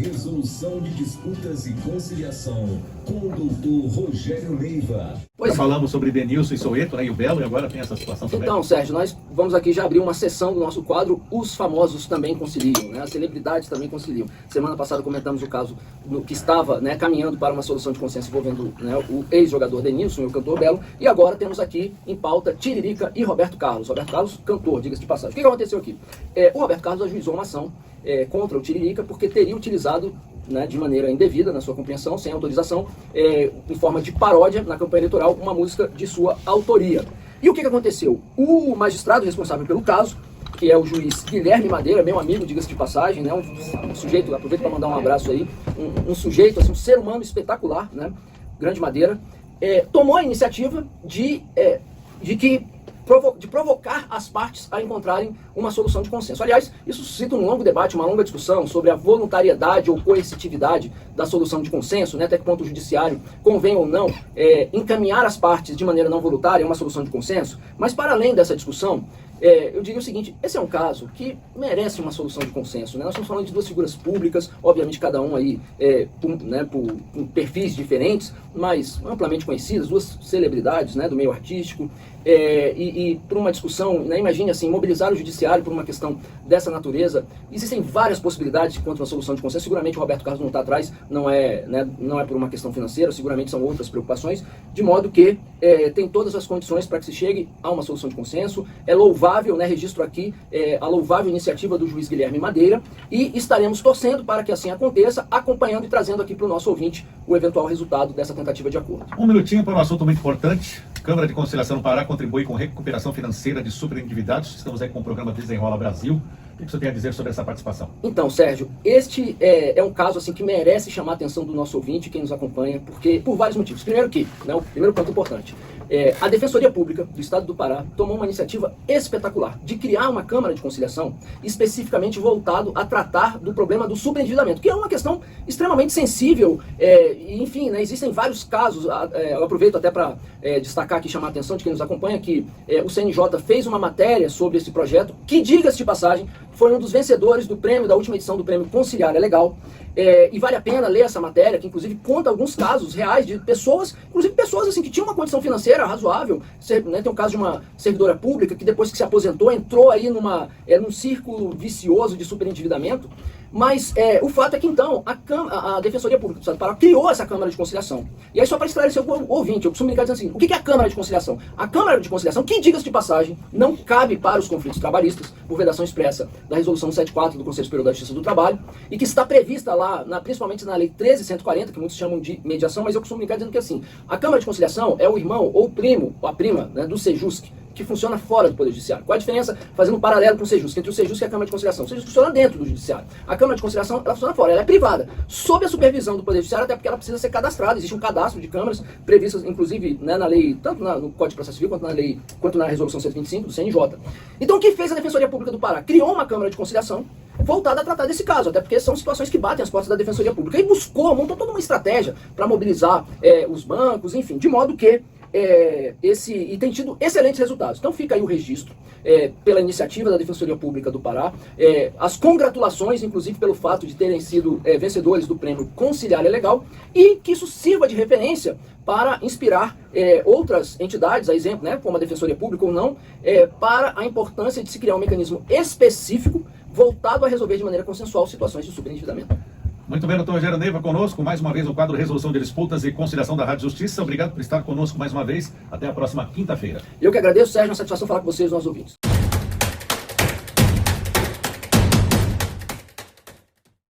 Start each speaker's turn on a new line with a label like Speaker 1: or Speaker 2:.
Speaker 1: Resolução de disputas e conciliação com o doutor Rogério Neiva.
Speaker 2: Já falamos sobre Denilson e Soweto, né, e o Belo, e agora tem essa situação também.
Speaker 3: Então, Sérgio, nós vamos aqui já abrir uma sessão do nosso quadro Os Famosos Também Conciliam, né? As celebridades também conciliam. Semana passada comentamos o caso que estava, né, caminhando para uma solução de consenso envolvendo, né, o ex-jogador Denilson e o cantor Belo, e agora temos aqui em pauta Tiririca e Roberto Carlos. Roberto Carlos, cantor, diga-se de passagem. O que aconteceu aqui? O Roberto Carlos ajuizou uma ação contra o Tiririca porque teria utilizado, né, de maneira indevida, na sua compreensão, sem autorização, em forma de paródia na campanha eleitoral, uma música de sua autoria. E o que aconteceu? O magistrado responsável pelo caso, que é o juiz Guilherme Madeira, meu amigo, diga-se de passagem, né, um sujeito, aproveito para mandar um abraço aí, um sujeito, assim, um ser humano espetacular, né, grande Madeira, tomou a iniciativa de provocar as partes a encontrarem uma solução de consenso. Aliás, isso suscita um longo debate, uma longa discussão sobre a voluntariedade ou coercitividade da solução de consenso, né, até que ponto o judiciário convém ou não encaminhar as partes de maneira não voluntária a uma solução de consenso. Mas para além dessa discussão, eu diria o seguinte: esse é um caso que merece uma solução de consenso, né? Nós estamos falando de duas figuras públicas, obviamente cada um aí por perfis diferentes, mas amplamente conhecidas, duas celebridades, né, do meio artístico, e por uma discussão, né, imagine assim, mobilizar o judiciário por uma questão dessa natureza. Existem várias possibilidades quanto à solução de consenso. Seguramente o Roberto Carlos não está atrás, não é por uma questão financeira, seguramente são outras preocupações, de modo que tem todas as condições para que se chegue a uma solução de consenso. É louvável, né, registro aqui a louvável iniciativa do juiz Guilherme Madeira, e estaremos torcendo para que assim aconteça, acompanhando e trazendo aqui para o nosso ouvinte o eventual resultado dessa tentativa de acordo.
Speaker 2: Um minutinho para um assunto muito importante. Câmara de Conciliação do Pará contribui com recuperação financeira de superendividados. Estamos aí com o programa Desenrola Brasil. O que você tem a dizer sobre essa participação? Então,
Speaker 3: Sérgio, este é um caso assim que merece chamar a atenção do nosso ouvinte, quem nos acompanha, porque por vários motivos. Primeiro que, né, o primeiro ponto importante, a Defensoria Pública do Estado do Pará tomou uma iniciativa espetacular de criar uma Câmara de Conciliação especificamente voltado a tratar do problema do superendividamento, que é uma questão extremamente sensível, e, enfim, né, existem vários casos. Eu aproveito até para destacar aqui, chamar a atenção de quem nos acompanha, que o CNJ fez uma matéria sobre esse projeto, que, diga-se de passagem, foi um dos vencedores do prêmio, da última edição do prêmio Conciliar é Legal, e vale a pena ler essa matéria, que inclusive conta alguns casos reais de pessoas, inclusive pessoas assim, que tinham uma condição financeira razoável, né, tem um caso de uma servidora pública que depois que se aposentou entrou aí num círculo vicioso de superendividamento. Mas o fato é que então a Defensoria Pública do Estado do Pará criou essa Câmara de Conciliação. E aí, só para esclarecer o ouvinte, eu costumo brincar dizendo assim: o que é a Câmara de Conciliação? A Câmara de Conciliação, que, diga-se de passagem, não cabe para os conflitos trabalhistas, por vedação expressa da Resolução 74 do Conselho Superior da Justiça do Trabalho, e que está prevista lá, principalmente na Lei 13.140, que muitos chamam de mediação, mas eu costumo brincar dizendo que assim, a Câmara de Conciliação é o irmão ou o primo, ou a prima, né, do Sejusc, que funciona fora do Poder Judiciário. Qual a diferença, fazendo um paralelo com o Sejusc, entre o Sejusc e a Câmara de Conciliação? O Sejusc funciona dentro do Judiciário. A Câmara de Conciliação, ela funciona fora, ela é privada, sob a supervisão do Poder Judiciário, até porque ela precisa ser cadastrada. Existe um cadastro de câmaras previstas, inclusive, né, na lei, tanto no Código de Processo Civil, quanto na Resolução 125 do CNJ. Então, o que fez a Defensoria Pública do Pará? Criou uma Câmara de Conciliação voltada a tratar desse caso, até porque são situações que batem as portas da Defensoria Pública. E montou toda uma estratégia para mobilizar os bancos, enfim, de modo que e tem tido excelentes resultados. Então fica aí o registro pela iniciativa da Defensoria Pública do Pará, as congratulações, inclusive, pelo fato de terem sido vencedores do prêmio Conciliar é Legal, e que isso sirva de referência para inspirar outras entidades, a exemplo, né, como a Defensoria Pública ou não, para a importância de se criar um mecanismo específico voltado a resolver de maneira consensual situações de superendividamento.
Speaker 2: Muito bem, doutor Rogério Neiva conosco, mais uma vez no quadro Resolução de Disputas e Conciliação da Rádio Justiça. Obrigado por estar conosco mais uma vez. Até a próxima quinta-feira.
Speaker 3: Eu que agradeço, Sérgio, uma satisfação falar com vocês, nossos ouvintes.